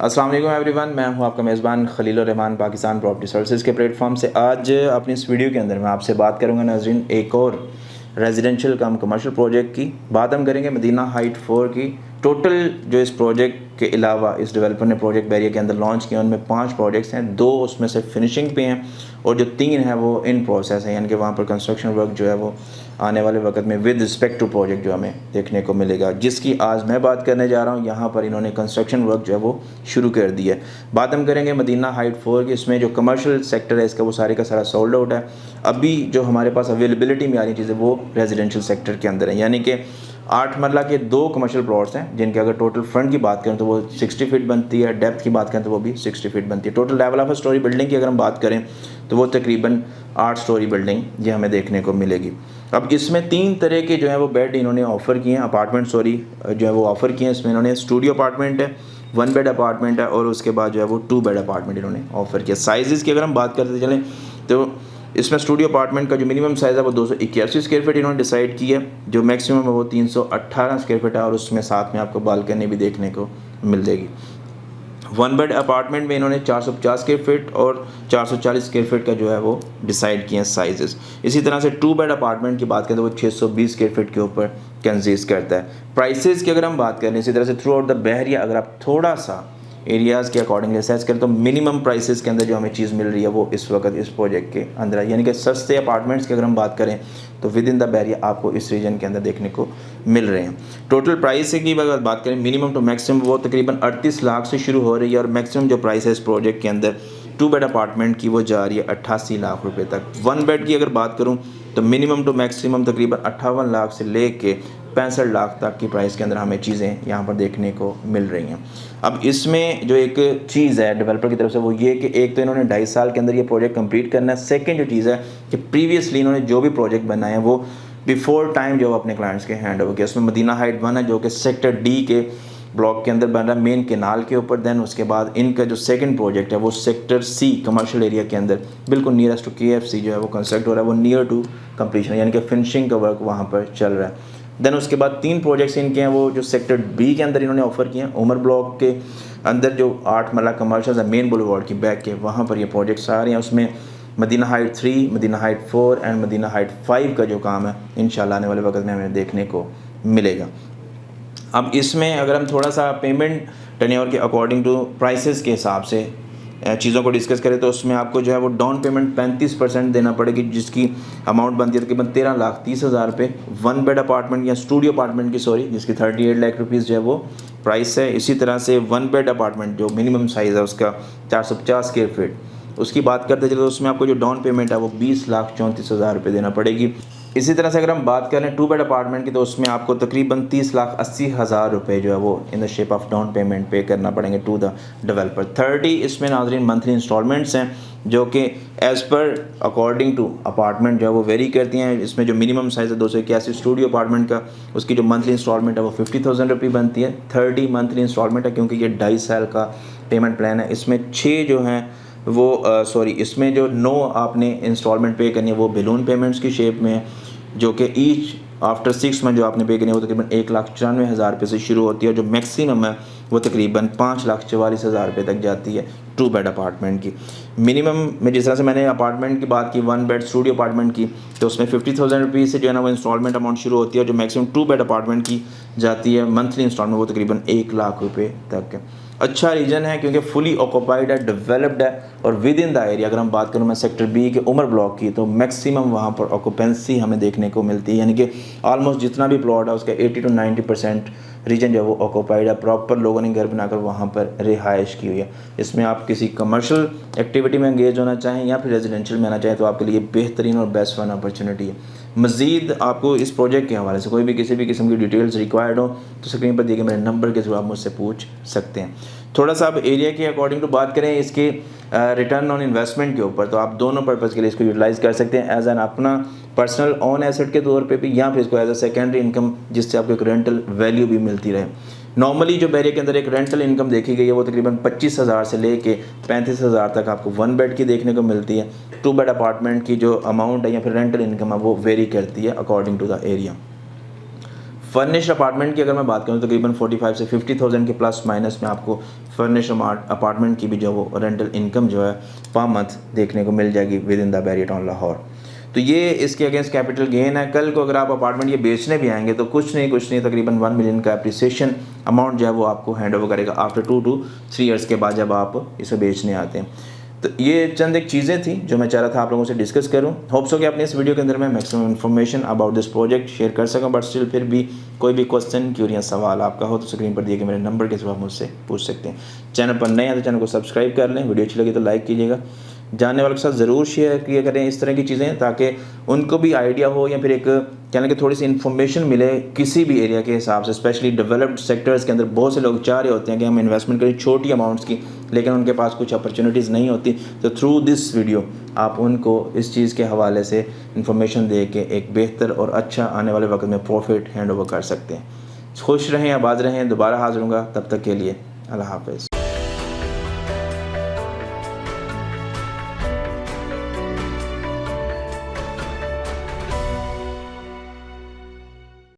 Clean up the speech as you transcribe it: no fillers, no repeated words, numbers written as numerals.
अस्सलाम वालेकुम एवरीवन, मैं हूं आपका मेज़बान खलीलुर रहमान पाकिस्तान प्रॉपर्टी सर्विसेज के प्लेटफॉर्म से। आज अपनी इस वीडियो के अंदर मैं आपसे बात करूंगा नाज़रीन एक और रेजिडेंशियल कम कमर्शियल प्रोजेक्ट की। बात हम करेंगे मदीना हाइट 4 की। टोटल जो इस प्रोजेक्ट के अलावा इस डेवलपर ने प्रोजेक्ट बैरिया के अंदर लॉन्च किया, उनमें 5 प्रोजेक्ट्स हैं, 2 उसमें से फिनिशिंग पे हैं और जो 3 हैं वो इन प्रोसेस है, यानी कि वहाँ पर कंस्ट्रक्शन वर्क जो है वो आने वाले वक्त में विद रिस्पेक्ट टू प्रोजेक्ट जो हमें देखने को मिलेगा, जिसकी आज मैं बात करने जा रहा हूँ। यहाँ पर इन्होंने कंस्ट्रक्शन वर्क जो है वो शुरू कर दिया है। बात हम करेंगे मदीना हाइट 4 की। इसमें जो कमर्शियल सेक्टर है इसका वो सारे का सारा सोल्ड आउट है। अभी जो हमारे पास अवेलेबिलिटी में आ रही चीज़ें वो रेजिडेंशियल सेक्टर के अंदर है, यानी कि 8 मरला के 2 कमर्शियल प्लॉट्स हैं, जिनके अगर टोटल फ्रंट की बात करें तो वो 60 फीट बनती है, डेप्थ की बात करें तो वो भी 60 फीट बनती है। Total level of story building की अगर हम बात करें तो वो तकरीबन 8 स्टोरी बिल्डिंग ये हमें देखने को मिलेगी। अब इसमें 3 तरह के जो है वो बेड इन्होंने ऑफ़र किए हैं, अपार्टमेंट सॉरी जो है वो ऑफ़र किए हैं। इसमें इन्होंने स्टूडियो अपार्टमेंट है, 1 बेड अपार्टमेंट है और उसके बाद जो है वो 2 बेड अपार्टमेंट इन्होंने ऑफ़र किया। साइज़ की अगर हम बात करते चलें तो इसमें स्टूडियो अपार्टमेंट का जो मिनिमम साइज़ है वो 281 स्क्वायर फीट इन्होंने डिसाइड की है, जो मैक्सिमम है वो 318 स्क्वायर फीट है और उसमें साथ में आपको बालकनी भी देखने को मिल जाएगी। 1 बेड अपार्टमेंट में इन्होंने 450 स्क्वायर फीट और 440 स्क्वायर फीट का जो है वो डिसाइड किए हैं साइजेस। इसी तरह से 2 बेड अपार्टमेंट की बात करें तो वो 620 स्क्वायर फीट के ऊपर कंसिस्ट करता है। प्राइसेस की अगर हम बात करें इसी तरह से थ्रू आउट द बहरिया, अगर आप थोड़ा सा एरियाज़ के अकॉर्डिंग रिसर्च करें तो मिनिमम प्राइसेस के अंदर जो हमें चीज़ मिल रही है वो इस वक्त इस प्रोजेक्ट के अंदर है, यानी कि सस्ते अपार्टमेंट्स की अगर हम बात करें तो विद इन द बैरिया आपको इस रीजन के अंदर देखने को मिल रहे हैं। टोटल प्राइस की अगर बात करें मिनिमम टू मैक्सिमम वो तकरीबन 38 लाख से शुरू हो रही है और मैक्सिमम जो प्राइस है इस प्रोजेक्ट के अंदर 2 बेड अपार्टमेंट की वो जा रही है 88 लाख रुपए तक। 1 बेड की अगर बात करूँ तो मिनिमम टू मैक्सिमम तकरीबन 58 लाख से ले के 65 लाख तक की प्राइस के अंदर हमें चीज़ें यहाँ पर देखने को मिल रही हैं। अब इसमें जो एक चीज़ है डेवलपर की तरफ से वो ये कि एक तो इन्होंने 2.5 साल के अंदर ये प्रोजेक्ट कंप्लीट करना है। सेकंड जो चीज़ है कि प्रीवियसली इन्होंने जो भी प्रोजेक्ट बनाए हैं वो बिफोर टाइम जो अपने क्लाइंट्स के हैंड ओवर किया। उसमें मदीना हाइट 1 है जो कि सेक्टर डी के ब्लॉक के अंदर बन रहा है, मेन केनाल के ऊपर। देन उसके बाद इनका जो सेकंड प्रोजेक्ट है वो सेक्टर सी कमर्शियल एरिया के अंदर बिल्कुल नियरेस्ट टू KFC जो है वो कंस्ट्रक्ट हो रहा है, वो नियर टू कंप्लीशन यानी कि फिनिशिंग का वर्क वहाँ पर चल रहा है। देन उसके बाद 3 प्रोजेक्ट्स इनके हैं वो जो सेक्टर बी के अंदर इन्होंने ऑफर किए हैं। उमर ब्लॉक के अंदर जो 8 मरला कमर्शियल है मेन बुलेवार्ड की बैक के, वहाँ पर ये प्रोजेक्ट्स आ रहे हैं। उसमें Madina height 3, Madina height 4 and Madina height 5 का जो काम है इंशाल्लाह आने वाले वक्त में हमें देखने को मिलेगा। अब इसमें अगर हम थोड़ा सा पेमेंट टेन्योर के अकॉर्डिंग टू प्राइसेस के हिसाब से चीज़ों को डिस्कस करें तो उसमें आपको जो है वो डाउन पेमेंट 35% देना पड़ेगी, जिसकी अमाउंट बनती है तकरीबन 13,30,000 रुपये। 1 बेड अपार्टमेंट या स्टूडियो अपार्टमेंट की जिसकी 38 लाख रुपीज़ जो है वो प्राइस है। इसी तरह से 1 बेड अपार्टमेंट जो मिनिमम साइज़ है उसका 450 स्क्वायर फीट, उसकी बात करते चले तो उसमें आपको जो डाउन पेमेंट है वो 20,34,000 रुपये देना पड़ेगी। इसी तरह से अगर हम बात करें 2 बेड अपार्टमेंट की तो उसमें आपको तकरीबन 30,80,000 रुपये जो है वो in the shape of down payment पे करना पड़ेंगे टू द डेवलपर। 30 इसमें नाज़रीन मंथली इंस्टॉलमेंट्स हैं जो कि as per according to apartment जो है वो वेरी करती हैं। इसमें जो मिनिमम साइज़ है 281 स्टूडियो अपार्टमेंट का, उसकी जो मंथली इंस्टॉलमेंट है वो 50,000 रुपये बनती है। 30 मंथली इंस्टॉलमेंट है क्योंकि ये 2.5 साल का पेमेंट प्लान है। इसमें 6 जो हैं वो इसमें जो 9 आपने इंस्टॉलमेंट पे करनी है वो बैलून पेमेंट्स की शेप में है, जो कि ईच आफ्टर 6 मंथ जो आपने पे करनी है वो तकरीबन 1,94,000 रुपये से शुरू होती है और जो मैक्सिमम है वो तकरीबन 5,44,000 रुपये तक जाती है 2 बेड अपार्टमेंट की। मिनिमम में जिस तरह से मैंने अपार्टमेंट की बात की 1 बेड स्टूडियो अपार्टमेंट की तो उसमें 50,000 रुपीज़ से जो है ना वो इंस्टॉलमेंट अमाउंट शुरू होती है और जो मैक्सिमम 2 बेड अपार्टमेंट की जाती है मंथली इंस्टॉलमेंट वो तकरीबन 1 लाख रुपये तक है। अच्छा रीजन है क्योंकि फुली ऑक्यूपाइड है, डेवलप्ड है और विद इन द एरिया अगर हम बात करूँ मैं सेक्टर बी के उमर ब्लॉक की तो मैक्सिमम वहाँ पर ऑक्यूपेंसी हमें देखने को मिलती है, यानी कि ऑलमोस्ट जितना भी प्लॉट है उसका 80 to 90% रीजन जो है वो ऑक्यूपाइड है। प्रॉपर लोगों ने घर बनाकर वहाँ पर रिहाइश की हुई है। इसमें आप किसी कमर्शियल एक्टिविटी में एंगेज होना चाहें या फिर रेजिडेंशियल में आना चाहें तो आपके लिए बेहतरीन और बेस्ट वन अपॉर्चुनिटी है। मज़ीद आपको इस प्रोजेक्ट के हवाले से कोई भी किसी भी किस्म की डिटेल्स रिक्वायर्ड हो तो स्क्रीन पर दिए गए मेरे नंबर के थ्रू आप मुझसे पूछ सकते हैं। थोड़ा सा आप एरिया के अकॉर्डिंग टू बात करें इसके रिटर्न ऑन इन्वेस्टमेंट के ऊपर तो आप दोनों पर्पज़ के लिए इसको यूटिलाइज़ कर सकते हैं, एज एन अपना पर्सनल ऑन एसेट के तौर पे भी या फिर इसको एज अ सेकेंडरी इनकम जिससे आपको एक रेंटल वैल्यू भी मिलती रहे। नॉर्मली जो बैरिया के अंदर एक रेंटल इनकम देखी गई है वो तकरीबन 25,000 से लेके 35,000 तक आपको 1 बेड की देखने को मिलती है। 2 बेड अपार्टमेंट की जो अमाउंट है या फिर रेंटल इनकम है वो वेरी करती है according to the area. Furnished apartment की अगर मैं बात करूँ तो तकरीबन 45 से 50,000 के प्लस माइनस में आपको फर्निश्ड अपार्टमेंट की भी जो वो रेंटल इनकम जो है पर मंथ देखने को मिल जाएगी with in the barrier town Lahore. तो ये इसके अगेंस्ट कैपिटल गेन है। कल को अगर आप अपार्टमेंट ये बेचने भी आएंगे तो कुछ नहीं तकरीबन 1 मिलियन का अप्रिसिएशन अमाउंट जो है वो आपको हैंड ओवर करेगा आफ्टर 2 to 3 ईयर्स के बाद जब आप इसे बेचने आते हैं। तो ये चंद एक चीज़ें थी जो मैं चाह रहा था आप लोगों से डिस्कस करूं। होप्स हो कि अपने इस वीडियो के अंदर मैं maximum information about this project share कर सकूं, बट स्टिल फिर भी कोई भी क्वेश्चन क्यूरी सवाल आपका हो तो स्क्रीन पर दिए गए मेरे नंबर के जवाब मुझसे पूछ सकते हैं। चैनल पर नए हैं तो चैनल को सब्सक्राइब कर लें, वीडियो अच्छी लगी तो लाइक कीजिएगा, जानने वालों के साथ ज़रूर शेयर किया करें इस तरह की चीज़ें, ताकि उनको भी आइडिया हो या फिर एक कहने की थोड़ी सी इन्फॉर्मेशन मिले किसी भी एरिया के हिसाब से। स्पेशली डेवलप्ड सेक्टर्स के अंदर बहुत से लोग चाह रहे होते हैं कि हम इन्वेस्टमेंट करें छोटी अमाउंट्स की, लेकिन उनके पास कुछ अपॉर्चुनिटीज़ नहीं होती। तो थ्रू दिस वीडियो आप उनको इस चीज़ के हवाले से इन्फॉर्मेशन दे के एक बेहतर और अच्छा आने वाले वक्त में प्रॉफिट हैंड ओवर कर सकते हैं। खुश रहें, आबाद रहें, दोबारा हाजिर होंगे, तब तक के लिए अल्लाह हाफ़िज़।